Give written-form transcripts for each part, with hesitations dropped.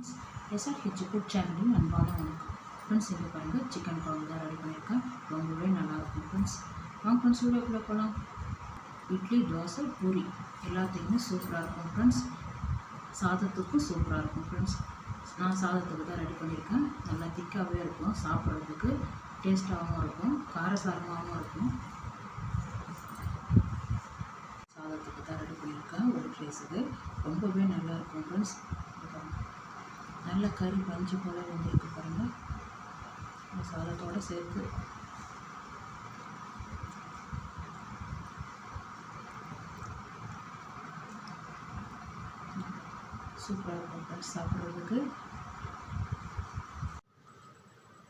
SRH food சேனலின் அன்பான வணக்கம் ஃப்ரெண்ட்ஸ். இங்கே பாருங்கள், சிக்கன் குழம்பு தான் ரெடி பண்ணியிருக்கேன். ரொம்பவே நல்லாயிருக்கும் ஃப்ரெண்ட்ஸ். வாங்க ஃப்ரெண்ட்ஸ், வீடியோக்குள்ளே போகலாம். இட்லி, தோசை, பூரி எல்லாத்துக்குமே சூப்பராக இருக்கும் ஃப்ரெண்ட்ஸ். சாதத்துக்கும் சூப்பராக இருக்கும் ஃப்ரெண்ட்ஸ். நான் சாதத்துக்கு தான் ரெடி பண்ணியிருக்கேன். நல்லா திக்காகவே இருக்கும், சாப்பிட்றதுக்கு டேஸ்ட்டாகவும் இருக்கும், காரசாரமாகவும் இருக்கும். சாதத்துக்கு தான் ரெடி பண்ணியிருக்கேன். ஒரு ரைஸுக்கு ரொம்பவே நல்லாயிருக்கும் ஃப்ரெண்ட்ஸ். நல்ல கறி பஞ்சு போல் வந்துருக்கு பாருங்கள். இந்த சாதத்தோடு சேர்த்து சூப்பராக இருக்கும் ஃப்ரெண்ட்ஸ் சாப்பிட்றதுக்கு.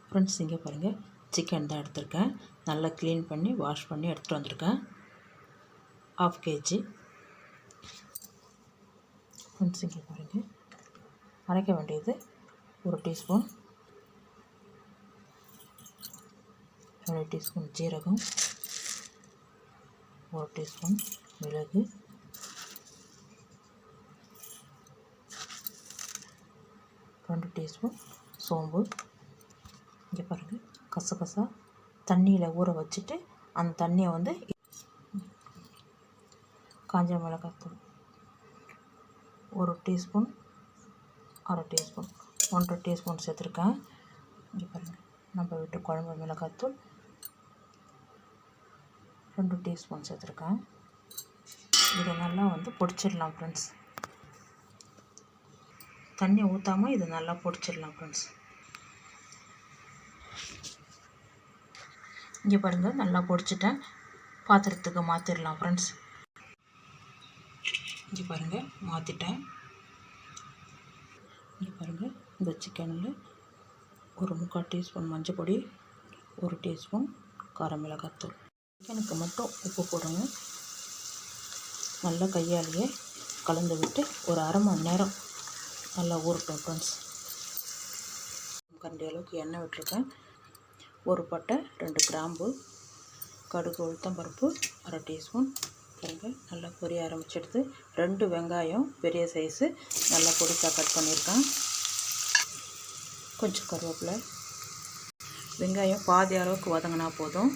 ஃப்ரெண்ட்ஸ், இங்கே பாருங்கள், சிக்கன் தான் எடுத்திருக்கேன். நல்லா க்ளீன் பண்ணி வாஷ் பண்ணி எடுத்துகிட்டு வந்திருக்கேன். 1/2 kg. ஃப்ரெண்ட்ஸ், இங்கே பாருங்கள், அரைக்க வேண்டியது 1 டீஸ்பூன், 2 டீஸ்பூன் ஜீரகம், 1 டீஸ்பூன் மிளகு, 2 டீஸ்பூன் சோம்பு. இங்கே பாருங்கள், கசகசா தண்ணியில் ஊற வச்சுட்டு அந்த தண்ணியை வந்து காஞ்ச மிளகாத்தூள் 1 டீஸ்பூன், 1/2 டீஸ்பூன், 1/2 டீஸ்பூன் சேர்த்துருக்கேன். இங்கே பாருங்கள், நம்ம வீட்டு குழம்பு மிளகாத்தூள் 2 டீஸ்பூன் சேர்த்துருக்கேன். இதை நல்லா வந்து பொடிச்சிடலாம் ஃப்ரெண்ட்ஸ். தண்ணி ஊற்றாமல் இது நல்லா பொடிச்சிடலாம் ஃப்ரெண்ட்ஸ். இங்கே பாருங்கள், நல்லா பொடிச்சிட்டேன். பாத்திரத்துக்கு மாற்றிடலாம் ஃப்ரெண்ட்ஸ். இங்கே பாருங்கள், மாற்றிட்டேன். இங்கே பாருங்கள், இந்த சிக்கனில் 1/4 டீஸ்பூன் மஞ்சள் பொடி, 1 டீஸ்பூன் காரம் மிளகாத்தூள். சிக்கனுக்கு மட்டும் உப்பு போடுங்க. நல்லா கையாலேயே கலந்து விட்டு ஒரு 1/2 மணி நேரம் நல்லா ஊறட்டும் ஃப்ரெண்ட்ஸ். கரண்டி அளவுக்கு எண்ணெய் விட்டுருக்கேன். 1 பட்டை, 2 கிராம்பு, கடுகு, உளுத்தம்பருப்பு 1/2 டீஸ்பூன். பாருங்கள், நல்லா பொரிய ஆரம்பிச்சிடுது. 2 வெங்காயம் பெரிய சைஸு நல்லா பொடிசாக கட் பண்ணியிருக்கேன். கொஞ்சம் கருவேப்பிலை. வெங்காயம் பாதி அளவுக்கு வதங்கினா போதும்.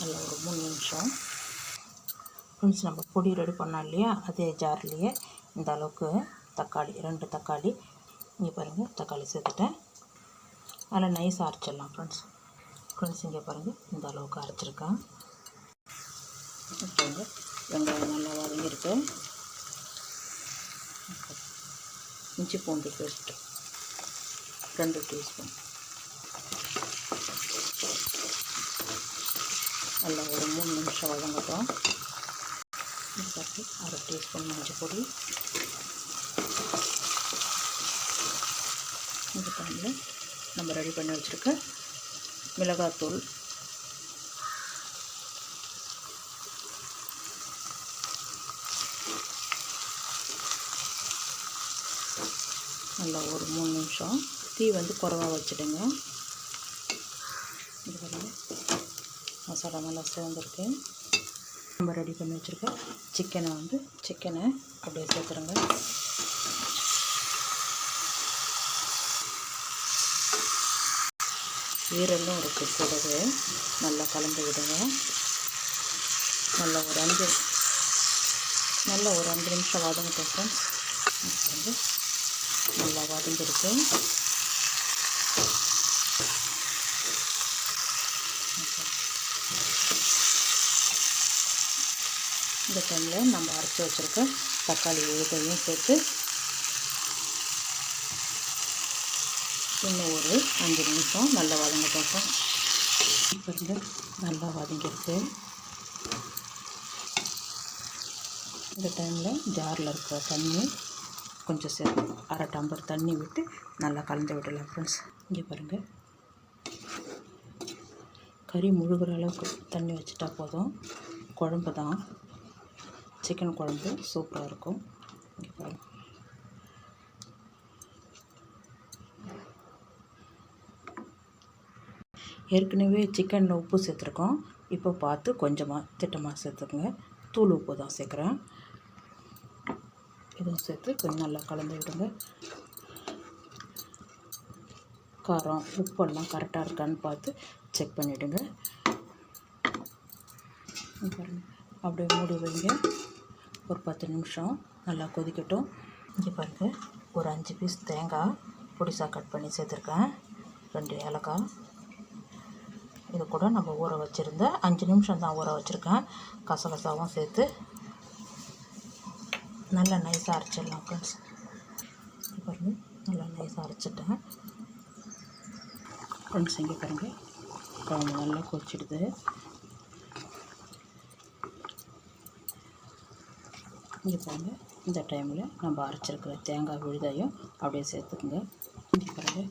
நல்லா ஒரு 3 நிமிஷம். ஃப்ரெண்ட்ஸ், நம்ம பொடி ரெடி பண்ணோம் இல்லையா, அதே ஜார்லேயே இந்த அளவுக்கு தக்காளி, 2 தக்காளி. இங்கே பாருங்கள், தக்காளி சேர்த்துட்டேன். நல்லா நைஸாக அரைச்சிடலாம் ஃப்ரெண்ட்ஸ். இங்கே பாருங்கள், இந்த அளவுக்கு அரைச்சிருக்கேன். பாருங்கள், வெங்காயம் நல்லா வதங்கியிருக்கு. இஞ்சி பூண்டு பேஸ்ட்டு 2 டீஸ்பூன். நல்லா ஒரு 3 நிமிஷம் வதங்கட்டும். 1/2 டீஸ்பூன் மஞ்சள் பொடி. இந்த டைமில் நம்ம ரெடி பண்ணி வச்சுருக்க மிளகாத்தூள், நல்லா ஒரு 3 நிமிஷம். தீ வந்து குறைவாக வச்சுடுங்க. இது பாருங்கள், மசாலா நல்லா சேர்ந்துருக்கு. நம்ம ரெடி பண்ணி வச்சுருக்க சிக்கனை அப்படியே சேர்த்துருங்க. ஈரலும் இருக்குது கூடவே. நல்லா கலந்து விடுங்க. நல்லா ஒரு 5 நிமிஷம் வதங்கட்டும் ஃப்ரெண்ட்ஸ். வந்து நல்லா வதங்கிருக்கு. இந்த டைமில் நம்ம அரைச்சி வச்சுருக்க தக்காளி இதையும் சேர்த்து இன்னும் ஒரு 5 நிமிஷம் நல்லா வதங்கட்டும். பாருங்கள், நல்லா வதங்கிருக்கு. இந்த டைமில் ஜாரில் இருக்கிற தண்ணி கொஞ்சம் சேர்த்து 1/2 டம்ளர் தண்ணி விட்டு நல்லா கலந்து விடலாம் ஃப்ரெண்ட்ஸ். இங்கே பாருங்கள், கறி முழுகிற அளவுக்கு தண்ணி வச்சுட்டா போதும். குழம்பு தான், சிக்கன் குழம்பு சூப்பராக இருக்கும். இங்கே பாருங்கள், ஏற்கனவே சிக்கனில் உப்பு சேர்த்துருக்கோம். இப்போ பார்த்து கொஞ்சமாக திட்டமாக சேர்த்துக்குங்க. தூள் உப்பு தான் சேர்க்குறேன். இதுவும் சேர்த்து கொஞ்சம் நல்லா கலந்து விடுங்க. காரம் உப்பெல்லாம் கரெக்டாக இருக்கான்னு பார்த்து செக் பண்ணிவிடுங்க. பாருங்கள், அப்படியே மூடி வைங்க. ஒரு 10 நிமிஷம் நல்லா கொதிக்கட்டும். இங்கே பாருங்கள், ஒரு 5 பீஸ் தேங்காய் பொடிசாக கட் பண்ணி சேர்த்துருக்கேன். 2 ஏலக்காய். இது கூட நம்ம ஊற வச்சுருந்த 5 நிமிஷம் தான் ஊற வச்சுருக்கேன். கசகசாவும் சேர்த்து நல்லா நைஸாக அரைச்சிடலாம் ஃப்ரெண்ட்ஸ். பாருங்கள், நல்லா நைஸாக அரைச்சிட்டேன் ஃப்ரெண்ட்ஸ். இங்கே பாருங்கள், குழம்பு நல்லா கொதிச்சிடுது. இங்கே பாருங்கள், இந்த டைமில் நம்ம அரைச்சிருக்கிற தேங்காய் விழுதையும் அப்படியே சேர்த்துக்குங்க. இங்கே பாருங்கள்,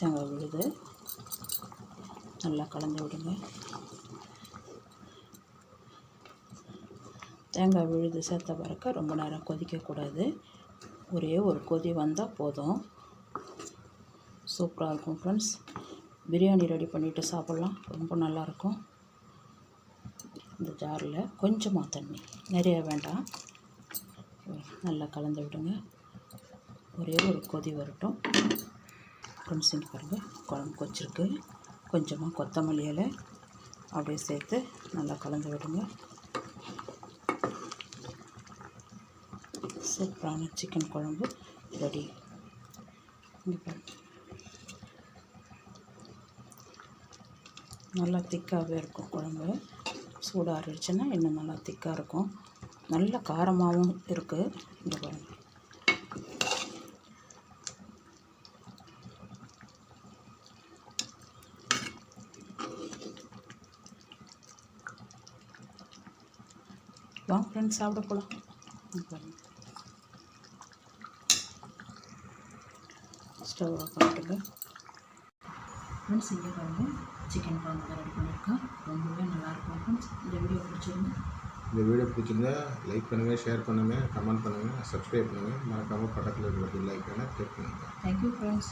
தேங்காய் விழுது நல்லா கலந்து விடுங்க. தேங்காய் விழுது சேர்த்த பிறகு ரொம்ப நேரம் கொதிக்கக்கூடாது. ஒரே ஒரு கொதி வந்தால் போதும். சூப்பராக இருக்கும் ஃப்ரெண்ட்ஸ். பிரியாணி ரெடி பண்ணிவிட்டு சாப்பிட்லாம், ரொம்ப நல்லாயிருக்கும். இந்த ஜாரில் கொஞ்சமாக தண்ணி, நிறைய வேண்டாம், நல்லா கலந்து விடுங்க. ஒரே ஒரு கொதி வரட்டும் ஃப்ரெண்ட்ஸ். இங்கே பாருங்கள், குழம்பு கொச்சிருக்கு. கொஞ்சமாக கொத்தமல்லி இலை அப்படியே சேர்த்து நல்லா கலந்து விடுங்க. சூப்பரான சிக்கன் குழம்பு ரெடி. இங்கே பாருங்கள், நல்லா திக்காகவே இருக்கும் குழம்பு. சூடாக ஆறிடுச்சுன்னா இன்னும் நல்லா திக்காக இருக்கும். நல்ல காரமாகவும் இருக்குது. இங்கே பாருங்கள், வாங்க ஃப்ரெண்ட்ஸ் சாப்பிட போகலாம். பாருங்கள், ஸ்டவ் ஆஃப் பண்ணிட்டுங்க ஃப்ரெண்ட்ஸ். இங்கே பாருங்கள், சிக்கன் குழம்பு ரெடி பண்ணியிருக்கேன். ரொம்பவே நல்லாயிருக்கும் ஃப்ரெண்ட்ஸ். இந்த வீடியோ பிடிச்சிருந்தா லைக் பண்ணுங்கள், ஷேர் பண்ணுங்கள், கமெண்ட் பண்ணுங்கள், சப்ஸ்கிரைப் பண்ணுங்கள். மறக்காமல் பக்கத்தில் இருக்கிற பெல் ஐக்கானை கிளிக் பண்ணுங்கள். Thank you friends.